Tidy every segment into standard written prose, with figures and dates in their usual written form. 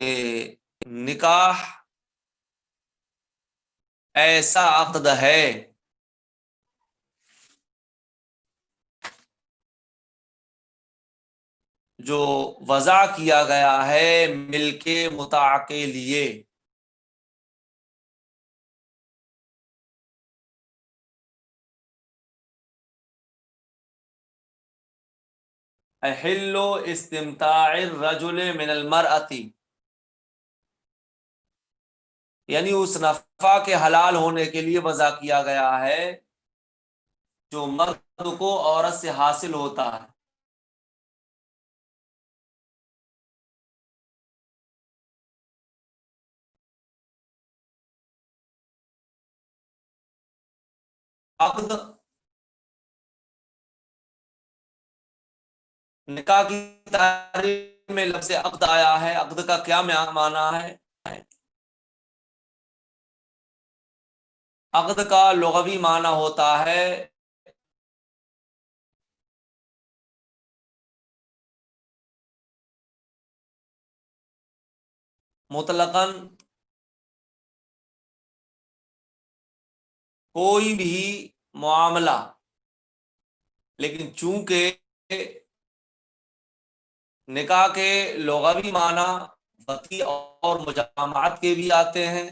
کہ نکاح ایسا عقد ہے جو وضع کیا گیا ہے ملک متاع کے لیے. احل استمتاع الرجل من المرأة، یعنی اس نفع کے حلال ہونے کے لیے وضع کیا گیا ہے جو مرد کو عورت سے حاصل ہوتا ہے. عقد، نکاح کی تعریف میں لفظ عقد آیا ہے. عقد کا کیا معنی ہے؟ عقد کا لغوی معنی ہوتا ہے مطلقاً کوئی بھی معاملہ، لیکن چونکہ نکاح کے لغوی معنی وطی اور مجامعات کے بھی آتے ہیں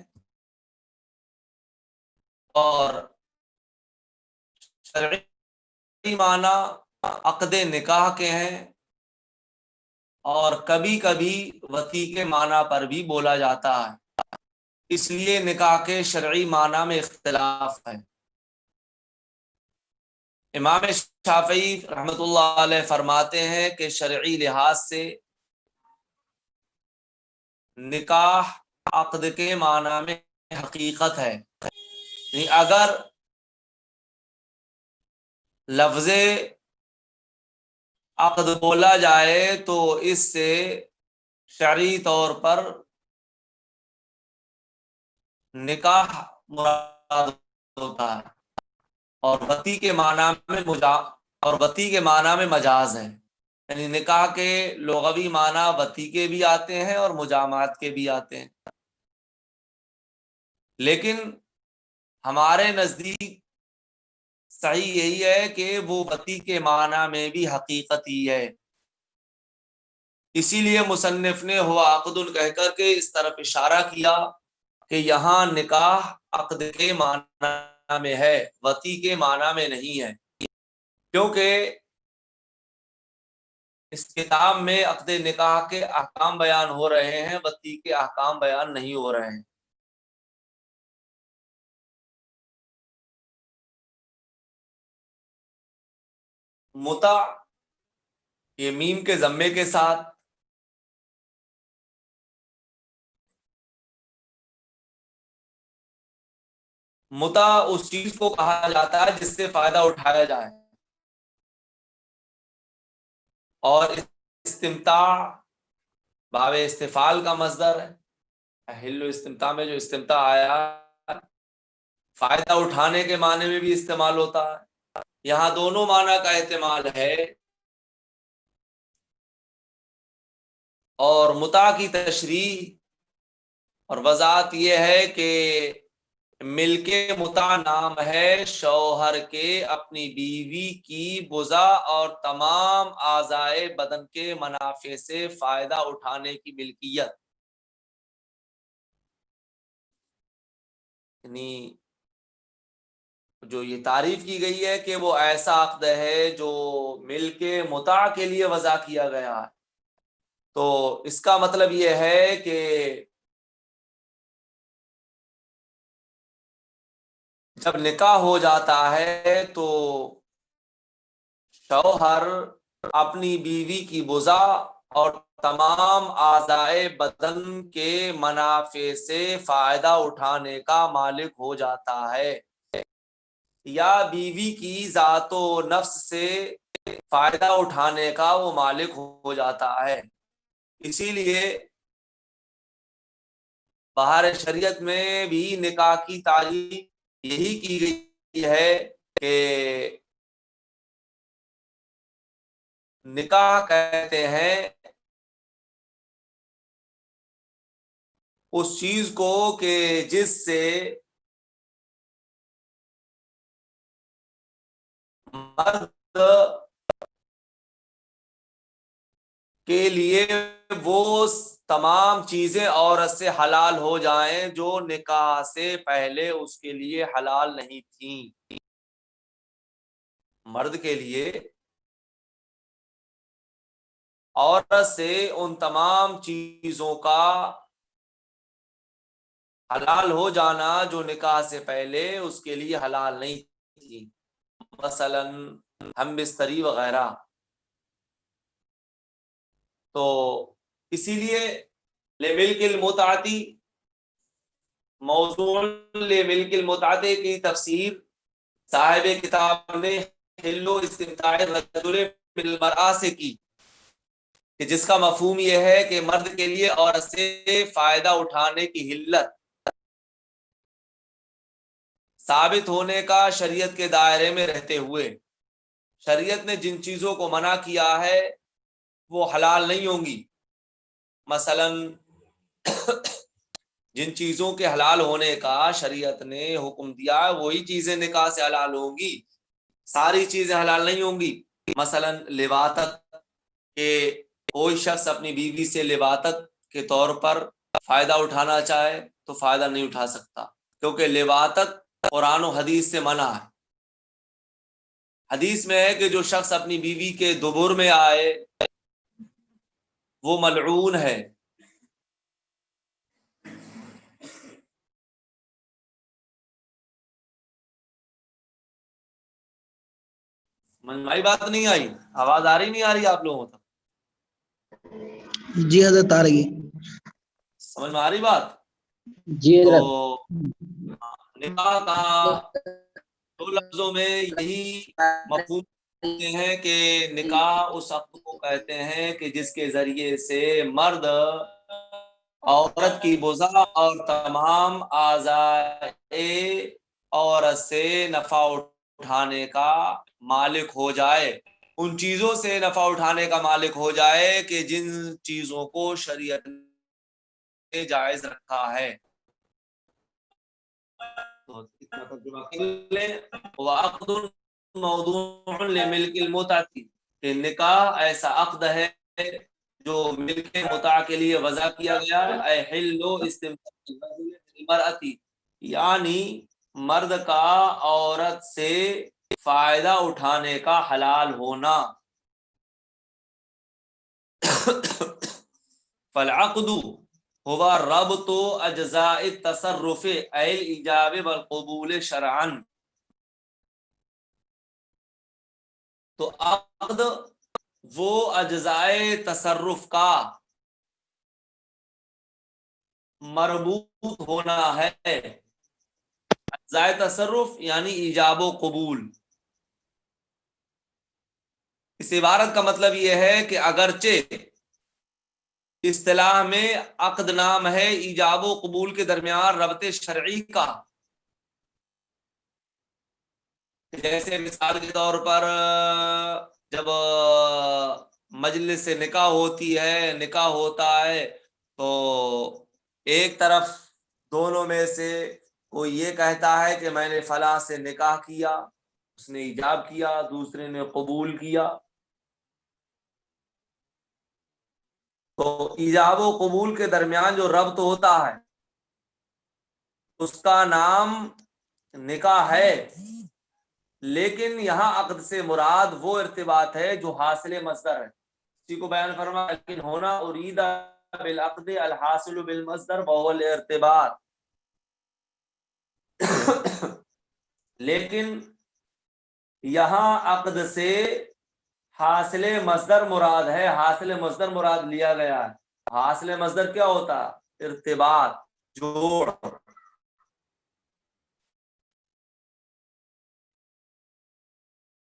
اور شرعی معنی عقد نکاح کے ہیں، اور کبھی کبھی وطی کے معنی پر بھی بولا جاتا ہے. اس لیے نکاح کے شرعی معنی میں اختلاف ہے. امام شافعی رحمۃ اللہ علیہ فرماتے ہیں کہ شرعی لحاظ سے نکاح عقد کے معنی میں حقیقت ہے. یعنی اگر لفظ عقد بولا جائے تو اس سے شرعی طور پر نکاح مراد ہوتا ہے، اور وطی کے معنی میں مجاز ہے. یعنی نکاح کے لغوی معنی وطی کے بھی آتے ہیں اور مجامعات کے بھی آتے ہیں، لیکن ہمارے نزدیک صحیح یہی ہے کہ وہ وطی کے معنی میں بھی حقیقت ہی ہے. اسی لیے مصنف نے ہوا عقد کہہ کر کے اس طرف اشارہ کیا کہ یہاں نکاح عقد کے معنی میں ہے، وطی کے معنی میں نہیں ہے، کیونکہ اس کتاب میں عقد نکاح کے احکام بیان ہو رہے ہیں، وطی کے احکام بیان نہیں ہو رہے ہیں. متع، یہ میم کے ضمے کے ساتھ، متع اس چیز کو کہا جاتا ہے جس سے فائدہ اٹھایا جائے، اور استمتاع باب استفعال کا مصدر ہے. احل و استمتاع میں جو استمتاع آیا فائدہ اٹھانے کے معنی میں بھی استعمال ہوتا ہے. یہاں دونوں معنی کا احتمال ہے، اور متع کی تشریح اور وضاحت یہ ہے کہ ملک متع نام ہے شوہر کے اپنی بیوی کی بضع اور تمام اعضائے بدن کے منافع سے فائدہ اٹھانے کی ملکیت. یعنی جو یہ تعریف کی گئی ہے کہ وہ ایسا عقد ہے جو ملک متع کے لیے وضع کیا گیا ہے، تو اس کا مطلب یہ ہے کہ جب نکاح ہو جاتا ہے تو شوہر اپنی بیوی کی بضع اور تمام اعضائے بدن کے منافع سے فائدہ اٹھانے کا مالک ہو جاتا ہے، یا بیوی کی ذات و نفس سے فائدہ اٹھانے کا وہ مالک ہو جاتا ہے. اسی لیے بہار شریعت میں بھی نکاح کی تعریف یہی کی گئی ہے کہ نکاح کہتے ہیں اس چیز کو کہ جس سے مرد کے لیے وہ تمام چیزیں عورت سے حلال ہو جائیں جو نکاح سے پہلے اس کے لیے حلال نہیں تھیں. مرد کے لیے عورت سے ان تمام چیزوں کا حلال ہو جانا جو نکاح سے پہلے اس کے لیے حلال نہیں تھی، مثلا ہم بستری وغیرہ. تو اسی لیے لملک المتعتی، موضوع لملک المتعتی کی تفسیر صاحب کتاب نے حل و استمتاع الرجل بالمرأة سے کی، کہ جس کا مفہوم یہ ہے کہ مرد کے لیے عورت سے فائدہ اٹھانے کی حلت ثابت ہونے کا شریعت کے دائرے میں رہتے ہوئے شریعت نے جن چیزوں کو منع کیا ہے وہ حلال نہیں ہوں گی. مثلا جن چیزوں کے حلال ہونے کا شریعت نے حکم دیا ہے وہی چیزیں نکاح سے حلال ہوں گی، ساری چیزیں حلال نہیں ہوں گی. مثلا لواطت، کہ کوئی شخص اپنی بیوی سے لواطت کے طور پر فائدہ اٹھانا چاہے تو فائدہ نہیں اٹھا سکتا، کیونکہ لواطت قرآن و حدیث سے منع ہے. حدیث میں ہے کہ جو شخص اپنی بیوی کے دبر میں آئے وہ ملعون ہے. منوائی بات نہیں آئی؟ آواز آ رہی نہیں آ رہی آپ لوگوں تک؟ جی حضرت آ رہی ہے. سمجھ میں آ رہی بات؟ جی تو حضرت. نکاح کا دو لفظوں میں یہی مفہوم ہوتے ہیں کہ نکاح اس عقد کو کہتے ہیں کہ جس کے ذریعے سے مرد عورت کی بزا اور تمام اعضائے عورت سے نفع اٹھانے کا مالک ہو جائے، ان چیزوں سے نفع اٹھانے کا مالک ہو جائے کہ جن چیزوں کو شریعت نے جائز رکھا ہے. تو اتنا ترجمہ کر لیں. وعقد موضوع لملک المتعتی، کہ نکاح ایسا عقد ہے جو ملک متع کے لیے وضع کیا گیا ہے. حل و استمتاع المرأتی، یعنی مرد کا عورت سے فائدہ اٹھانے کا حلال ہونا. فالعقد هو ربط اجزاء التصرف اي الايجاب والقبول شرعا. تو عقد وہ اجزائے تصرف کا مربوط ہونا ہے. اجزائے تصرف یعنی ایجاب و قبول. اس عبارت کا مطلب یہ ہے کہ اگرچہ اصطلاح میں عقد نام ہے ایجاب و قبول کے درمیان ربط شرعی کا، جیسے مثال کے طور پر جب مجلس سے نکاح ہوتی ہے، نکاح ہوتا ہے تو ایک طرف دونوں میں سے کوئی یہ کہتا ہے کہ میں نے فلاں سے نکاح کیا، اس نے ایجاب کیا، دوسرے نے قبول کیا. تو ایجاب و قبول کے درمیان جو ربط ہوتا ہے اس کا نام نکاح ہے. لیکن یہاں عقد سے مراد وہ ارتباط ہے جو حاصل مصدر ہے. اسی کو بیان فرما لیکن ہونا ارید بالعقد الحاصل بالمصدر وهو الارتباط. لیکن یہاں عقد سے حاصل مصدر مراد ہے، حاصل مصدر مراد لیا گیا ہے. حاصل مصدر کیا ہوتا؟ ارتباط، جوڑ.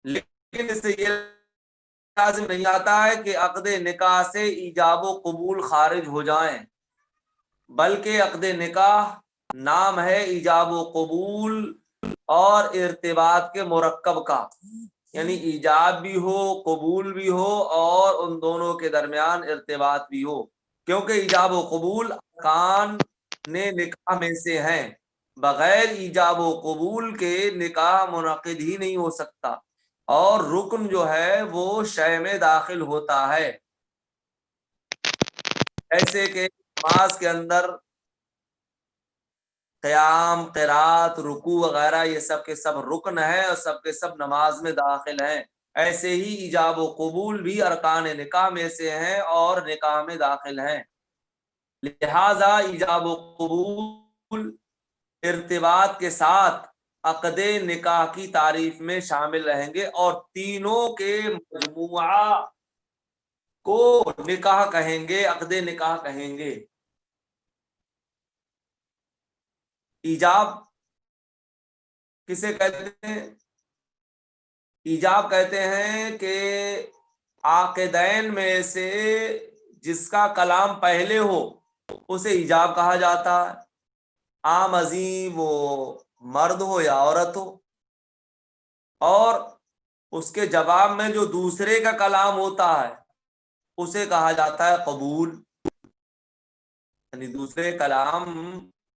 لیکن اس سے یہ لازم نہیں آتا ہے کہ عقد نکاح سے ایجاب و قبول خارج ہو جائیں، بلکہ عقد نکاح نام ہے ایجاب و قبول اور ارتباط کے مرکب کا، یعنی ایجاب بھی ہو، قبول بھی ہو اور ان دونوں کے درمیان ارتباط بھی ہو. کیونکہ ایجاب و قبول ارکان نکاح میں سے ہیں، بغیر ایجاب و قبول کے نکاح منعقد ہی نہیں ہو سکتا، اور رکن جو ہے وہ شے میں داخل ہوتا ہے، ایسے کہ نماز کے اندر قیام، قرات، رکوع وغیرہ یہ سب کے سب رکن ہیں اور سب کے سب نماز میں داخل ہیں، ایسے ہی ایجاب و قبول بھی ارکان نکاح میں سے ہیں اور نکاح میں داخل ہیں، لہذا ایجاب و قبول ارتباط کے ساتھ عقد نکاح کی تعریف میں شامل رہیں گے، اور تینوں کے مجموعہ کو نکاح کہیں گے، عقد نکاح کہیں گے۔ ایجاب کسے کہتے ہیں؟ ایجاب کہتے ہیں کہ عاقدین میں سے جس کا کلام پہلے ہو اسے ایجاب کہا جاتا ہے، عام عظیم وہ مرد ہو یا عورت ہو، اور اس کے جواب میں جو دوسرے کا کلام ہوتا ہے اسے کہا جاتا ہے قبول، یعنی دوسرے کلام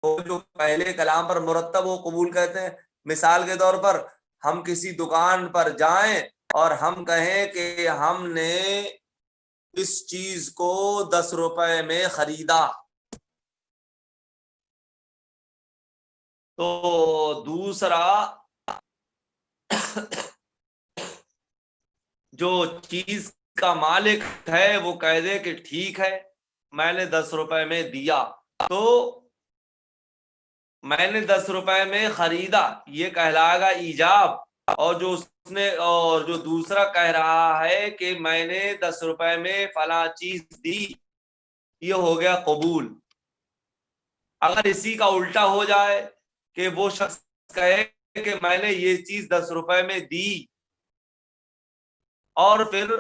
کو جو پہلے کلام پر مرتب ہو قبول کہتے ہیں۔ مثال کے طور پر ہم کسی دکان پر جائیں اور ہم کہیں کہ ہم نے اس چیز کو 10 روپے میں خریدا، تو دوسرا جو چیز کا مالک ہے وہ کہہ دے کہ ٹھیک ہے میں نے 10 روپے میں دیا، تو میں نے 10 روپے میں خریدا یہ کہلائے گا ایجاب، اور جو دوسرا کہہ رہا ہے کہ میں نے 10 روپے میں فلاں چیز دی یہ ہو گیا قبول۔ اگر اسی کا الٹا ہو جائے کہ وہ شخص کہے کہ میں نے یہ چیز 10 روپے میں دی اور پھر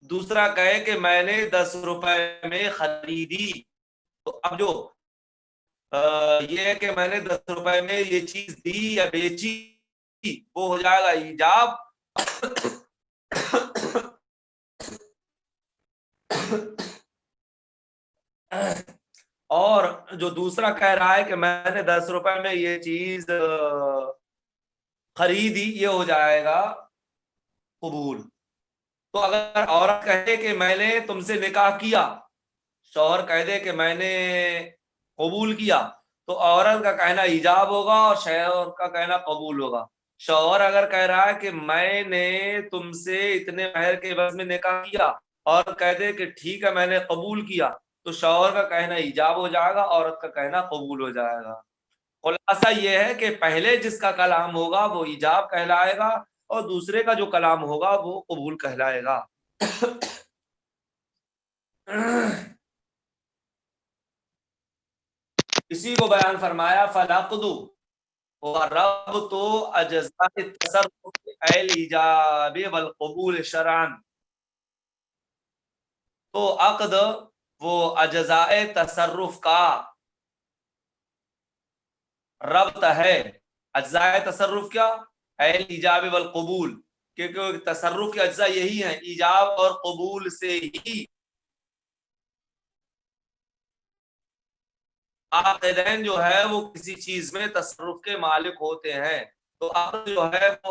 دوسرا کہے کہ میں نے 10 روپے میں خریدی، تو اب جو یہ ہے کہ میں نے 10 روپے میں یہ چیز دی یا بیچی وہ ہو جائے گا ایجاب، اور جو دوسرا کہہ رہا ہے کہ میں نے 10 روپے میں یہ چیز خریدی یہ ہو جائے گا قبول۔ تو اگر عورت کہے کہ میں نے تم سے نکاح کیا، شوہر کہہ دے کہ میں نے قبول کیا، تو عورت کا کہنا ایجاب ہوگا اور شوہر کا کہنا قبول ہوگا۔ شوہر اگر کہہ رہا ہے کہ میں نے تم سے اتنے مہر کے عوض میں نکاح کیا، اور کہہ دے کہ ٹھیک ہے میں نے قبول کیا، تو شوہر کا کہنا ایجاب ہو جائے گا، عورت کا کہنا قبول ہو جائے گا۔ خلاصہ یہ ہے کہ پہلے جس کا کلام ہوگا وہ ایجاب کہلائے گا، اور دوسرے کا جو کلام ہوگا وہ قبول کہلائے گا۔ اسی کو بیان فرمایا فالعقد وربط اجزاء التصرف الایجاب والقبول شرعا، تو عقد وہ اجزاء تصرف کا ربط ہے۔ اجزاء تصرف کیا؟ الایجاب والقبول، کیونکہ تصرف کے اجزاء یہی ہیں، ایجاب اور قبول سے ہی عاقدین جو ہے وہ کسی چیز میں تصرف کے مالک ہوتے ہیں، تو عقد جو ہے وہ